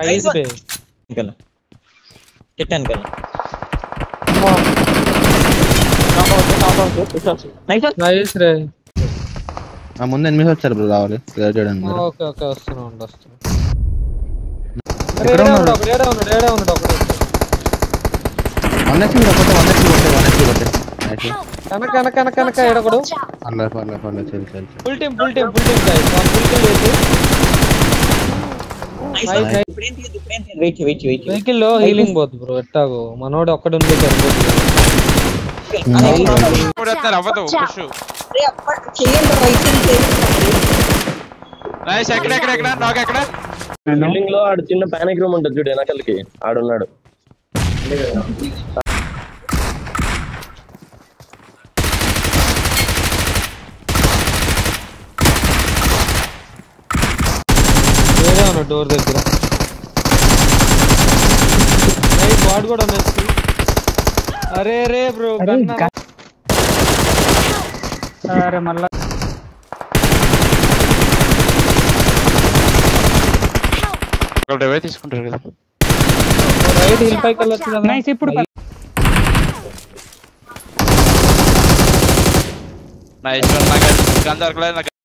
Ice బే ఇంకల చెట్టాను కల nice రే. ముందు ఎనిమిది వచ్చారు బ్రో రావాలి చేయడానికి. ఓకే ఓకే వస్తున్నా. ఏడా ఉన్నాడు ఒకడు. కనక ఏడొకడు. ఫుల్ టీమ్ వెహికల్ లో హీలింగ్ పోతుంది బ్రో. ఎట్టాగో మనోడు ఒక్కడు ఉంటే సరిపోతుంది. బిల్డింగ్ లో ఆడు చిన్న పానిక్ రూమ్ ఉంటుంది చూడు వెనకలకి ఆడున్నాడు. డోర్ దగ్గర వాడు కూడా అరే రే బ్రో అరే మళ్ళా తీసుకుంటారు కదా. రైట్ హిల్ పైకి వెళ్ళొచ్చు కదా. నైస్. ఇప్పుడు నైస్. నాకు గన్ దొరకలేదు.